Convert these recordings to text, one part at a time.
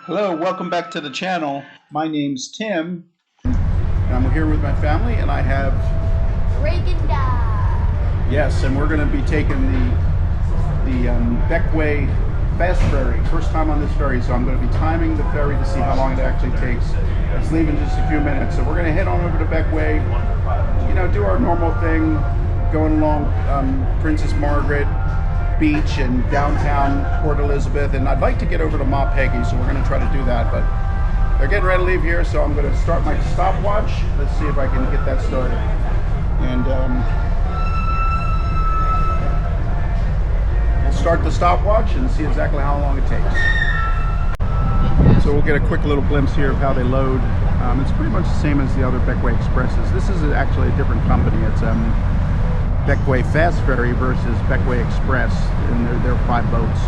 Hello, welcome back to the channel. My name's Tim, and I'm here with my family, and I have Reagan Dad. Yes, and we're going to be taking the Bequia fast ferry. First time on this ferry, so I'm going to be timing the ferry to see how long it actually takes. It's leaving in just a few minutes, so we're going to head on over to Bequia. You know, do our normal thing, going along Princess Margaret Beach and downtown Port Elizabeth, and I'd like to get over to Ma Peggy, so we're going to try to do that, but they're getting ready to leave here, so I'm going to start my stopwatch. Let's see if I can get that started. And we'll start the stopwatch and see exactly how long it takes. So we'll get a quick little glimpse here of how they load. It's pretty much the same as the other Bequia Expresses. This is actually a different company. It's Bequia Fast Ferry versus Bequia Express, and they're 5 boats.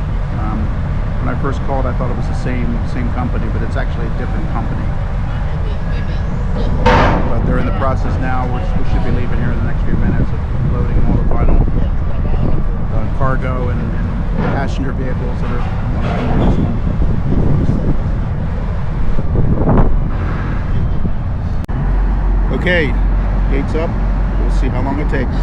When I first called, I thought it was the same company, but it's actually a different company. But they're in the process now. We should be leaving here in the next few minutes of loading all the final cargo and passenger vehicles that are on this one. Okay, gates up. We'll see how long it takes.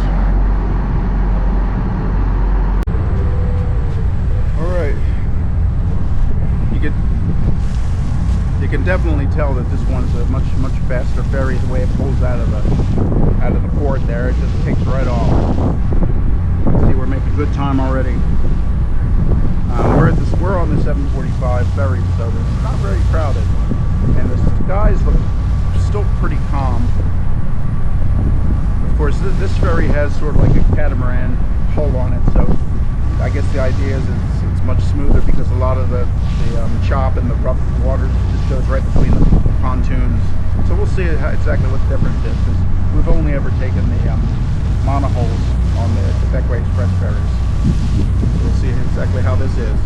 You can definitely tell that this one's a much faster ferry. The way it pulls out of the port there, it just takes right off. See, we're making good time already. We're on the 745 ferry, so it's not very crowded, and the skies look still pretty calm. Of course, this ferry has sort of like a catamaran hull on it, so I guess the idea is it's much smoother because a lot of the chop and the rough water just goes right between the pontoons. So we'll see exactly what the difference is, because we've only ever taken the monohulls on the Bequia Express ferries. So we'll see exactly how this is.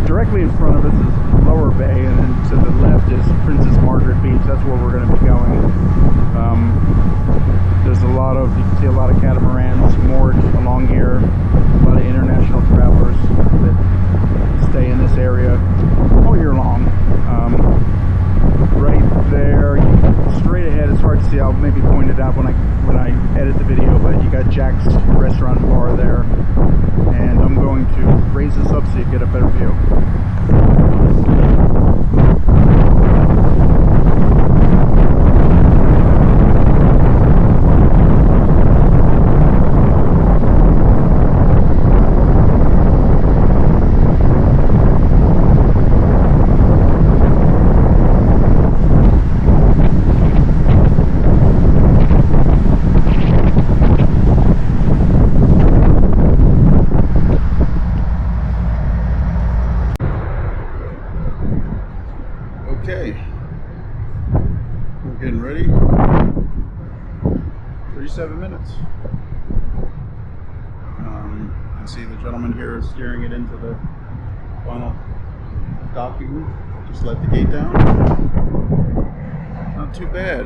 Directly in front of us is Lower Bay, and then to the left is Princess Margaret Beach. That's where we're going to be going. There's you can see a lot of catamarans moored along here, a lot of international travelers that stay in this area all year long. Right there, straight ahead, it's hard to see, I'll maybe point it out when I edit the video, but you got Jack's Restaurant and Bar there, and I'm going to raise this up so you get a better view. Okay, we're getting ready. 37 minutes. You can see the gentleman here is steering it into the final docking. Just let the gate down. Not too bad.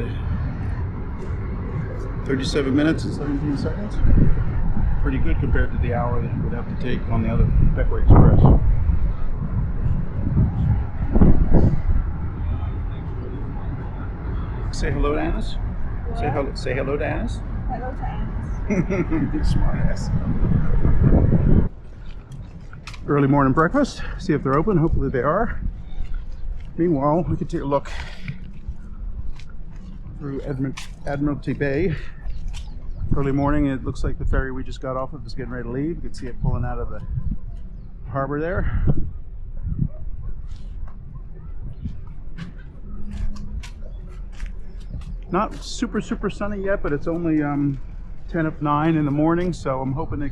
37 minutes and 17 seconds. Pretty good compared to the hour that you would have to take on the other Bequia Express. Say hello to Annis. Say hello to Annis. Hello to Annis. Smart ass. Early morning breakfast. See if they're open. Hopefully they are. Meanwhile, we can take a look through Admiralty Bay. Early morning, it looks like the ferry we just got off of is getting ready to leave. You can see it pulling out of the harbor there. Not super sunny yet, but it's only 10 of 9 in the morning, so I'm hoping the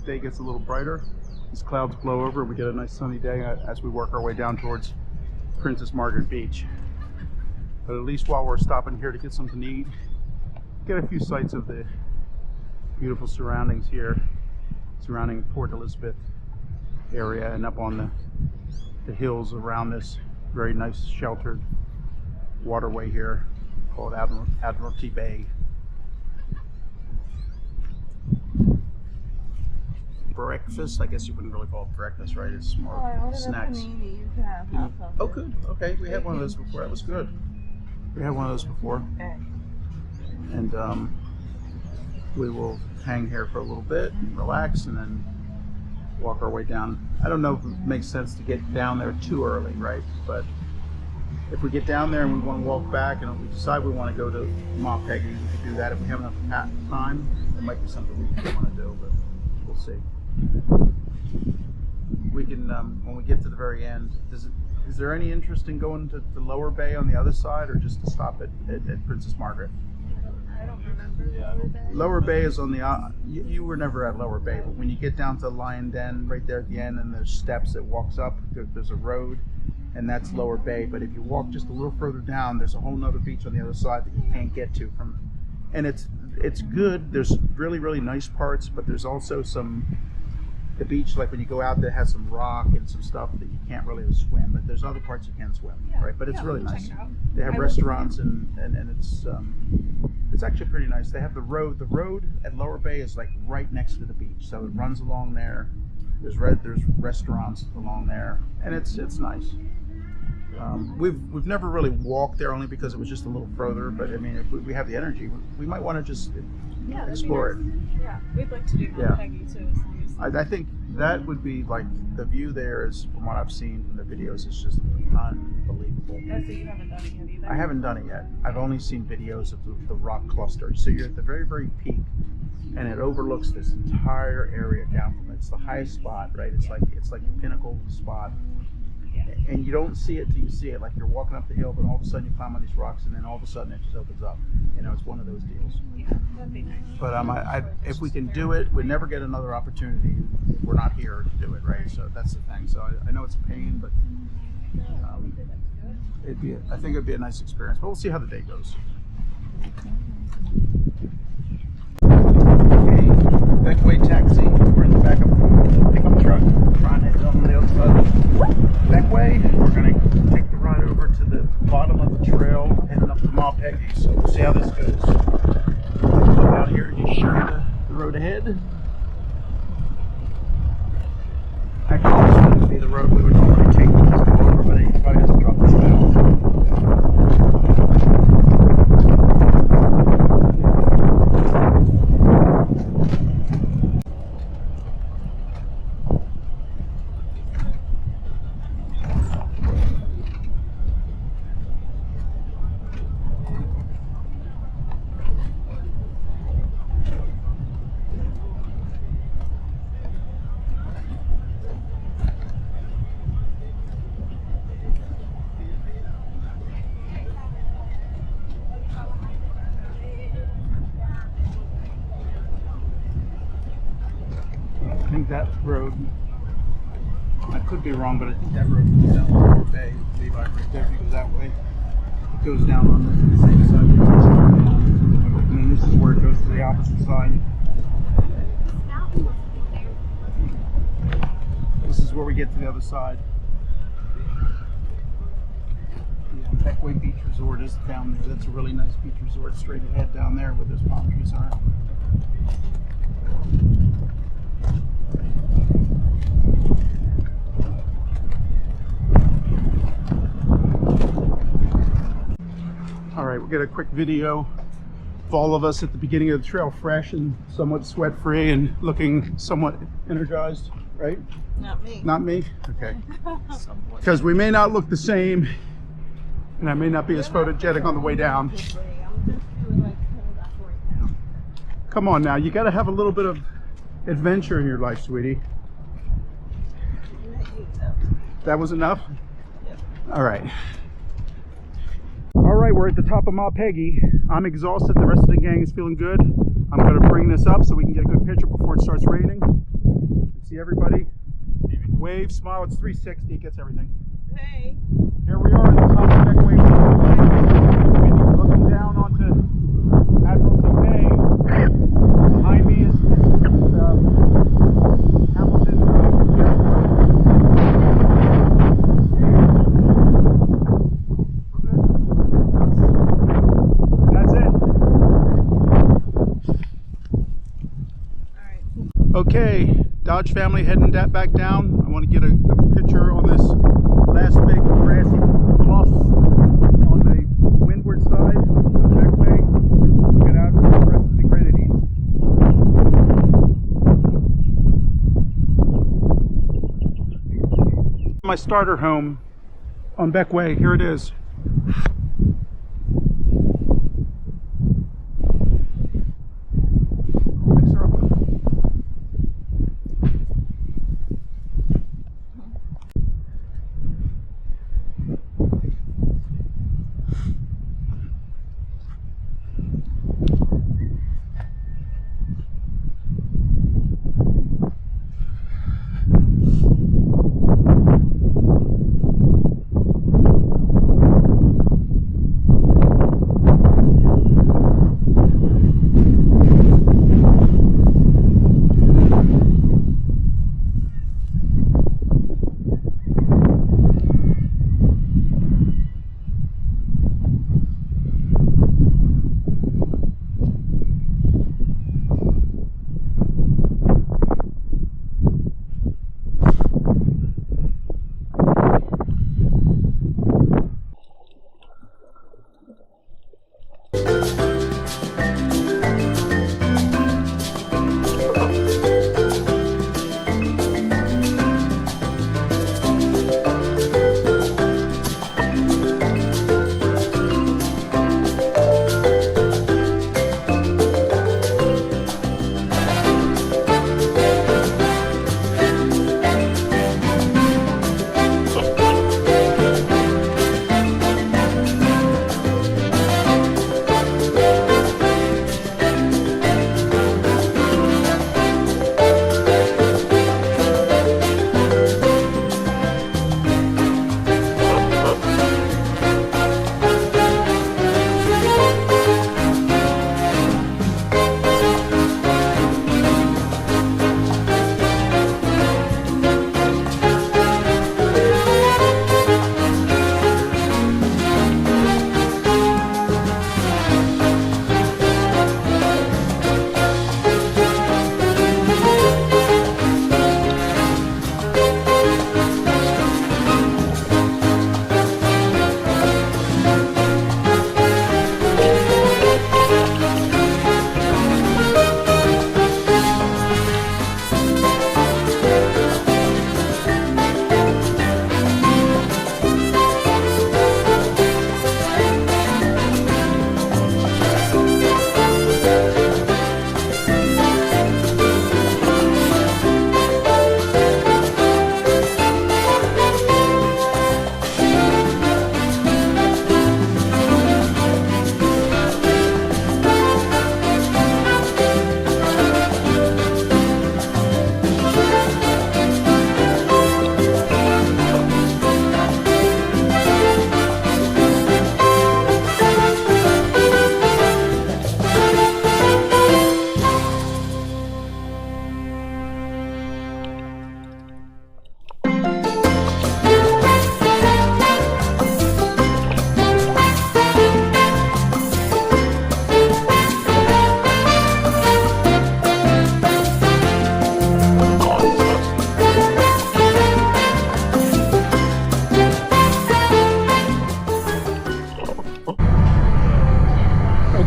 day gets a little brighter. These clouds blow over, we get a nice sunny day as we work our way down towards Princess Margaret Beach. But at least while we're stopping here to get something to eat, get a few sights of the beautiful surroundings here, surrounding Port Elizabeth area and up on the hills around this very nice sheltered waterway here called Admiralty Bay. Breakfast, I guess you wouldn't really call it breakfast, right? It's more snacks. You can have half of Oh, it. good. Okay, we had one of those before. That was good. We had one of those before. Okay. And we will hang here for a little bit and relax and then walk our way down. I don't know if it makes sense to get down there too early, right? But if we get down there and we want to walk back and if we decide we want to go to Ma Peggy, we can do that. If we have enough time, it might be something we want to do, but we'll see. We can, when we get to the very end, is there any interest in going to the Lower Bay on the other side, or just to stop at Princess Margaret? I don't remember Lower Bay. Lower Bay is on the, you were never at Lower Bay, but when you get down to Lion Den right there at the end and there's steps that walks up, there's a road, and that's Lower Bay. But if you walk just a little further down, there's a whole nother beach on the other side that you can't get to from, and it's good. There's really nice parts, but there's also the beach, like when you go out there, has some rock and some stuff that you can't really swim, but there's other parts you can swim, right? But it's really nice. They have restaurants and it's actually pretty nice. They have the road at Lower Bay is like right next to the beach, so it runs along there. There's restaurants along there, and it's nice. We've never really walked there, only because it was just a little further, but I mean, if we have the energy, we might want to just explore it. Yeah, we'd like to do Ma Peggy too, as long as I think that would be like, the view there is, from what I've seen from the videos, is just unbelievable. Oh, so you haven't done it yet either? I haven't done it yet. I've only seen videos of the rock cluster. So you're at the very peak, and it overlooks this entire area down from it. It's the highest spot, right? It's like the pinnacle spot. And you don't see it till you see it. Like you're walking up the hill, but all of a sudden you climb on these rocks, and then all of a sudden it just opens up. You know, it's one of those deals. Yeah, that'd be nice. But if we can do it, we never get another opportunity. We're not here to do it, right? So that's the thing. So I know it's a pain, but I think it'd be a nice experience. But we'll see how the day goes. Okay, Bequia taxi. We're in the back of a pickup truck, trying to head on the other side of Bequia. We're going to take the ride over to the bottom of the trail, heading up to Ma Peggy. So we'll see how this goes. Out here, you show you the road ahead. Actually, this would be the road we would normally take to just go over, but it probably doesn't drop us down. I think that road, I could be wrong, but I think that road goes down Lower Bay, Levi, right there. If it goes that way, it goes down on the same side. And then this is where it goes to the opposite side. This is where we get to the other side. Yeah, Bequia Beach Resort is down there. That's a really nice beach resort straight ahead down there where those palm trees are. All right, we'll get a quick video of all of us at the beginning of the trail, fresh and somewhat sweat-free and looking somewhat energized, right? Not me. Not me? Okay. Because we may not look the same, and I may not be as photogenic on the way down. Come on now, you got to have a little bit of adventure in your life, sweetie. That was enough? Yep. All right. All right, we're at the top of Ma Peggy. I'm exhausted. The rest of the gang is feeling good. I'm going to bring this up so we can get a good picture before it starts raining. See everybody? Wave, smile. It's 360. It gets everything. Hey. Here we are at the top of Bequia. Looking down onto Admiralty Bay. Behind me is Hamilton Airport. That's it. All right. Okay, Dodge family heading back down. I want to get a picture on this last big grassy bluff on the windward side of Bequia. Get out with the rest of the grenadines. My starter home on Bequia. Here it is. Fix her up.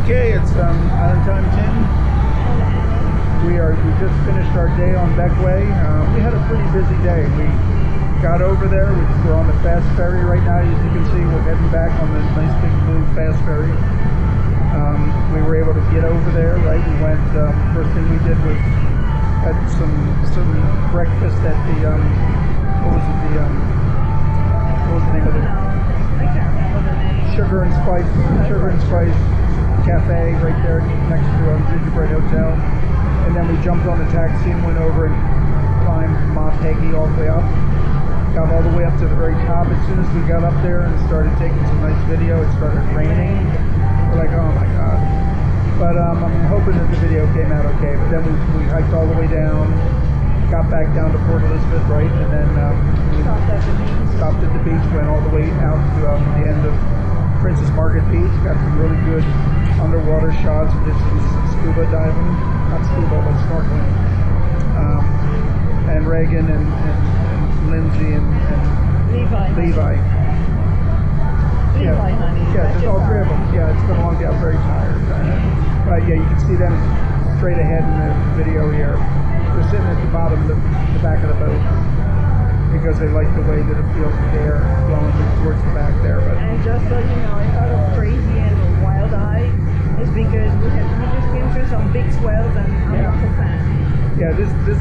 Okay, it's Island Time 10. We just finished our day on Bequia. We had a pretty busy day. We got over there. We're on the fast ferry right now. As you can see, we're heading back on the nice big blue fast ferry. We were able to get over there, right? We went, first thing we did was had some breakfast at the, what was the name of it? I can't remember the name. Sugar and Spice Cafe right there next to Gingerbread Hotel. And then we jumped on a taxi and went over and climbed Ma Peggy all the way up. Got all the way up to the very top. As soon as we got up there and started taking some nice video, it started raining. We're like, oh my god. But I'm hoping that the video came out okay. But then we hiked all the way down, got back down to Port Elizabeth, right? And then we stopped at the beach, went all the way out to the end of Princess Margaret Beach. Got some really good underwater shots. We did some scuba diving, not scuba, but snorkeling. And Reagan and Lindsay and Levi. Levi, honey. Yeah, there's all three of them. Yeah, it's been a long day. I'm very tired. But yeah, you can see them straight ahead in the video here. They're sitting at the bottom of the back of the boat because they like the way that it feels the air blowing towards the back there. But And just so you know, I thought of crazy and wild-eyed is because we just came through some big swells and I'm not a fan. yeah, this is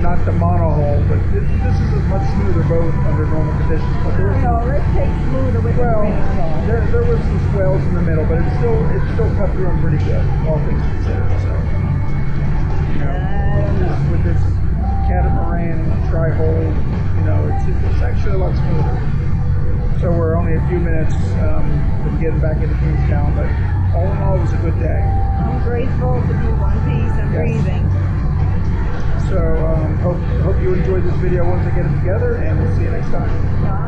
not the monohull, but this is a much smoother boat under normal conditions. But there was No, let's take smoother with well, the rain on. there was some swells in the middle, but it still cut through them pretty good, all things considered. So you know, with this catamaran tri-hold, you know, it's actually a lot smoother. So we're only a few minutes from getting back into Queenstown, but all in all, it was a good day. I'm grateful to be one piece and Yes. breathing. So hope you enjoyed this video once I get it together, and we'll see you next time. Bye.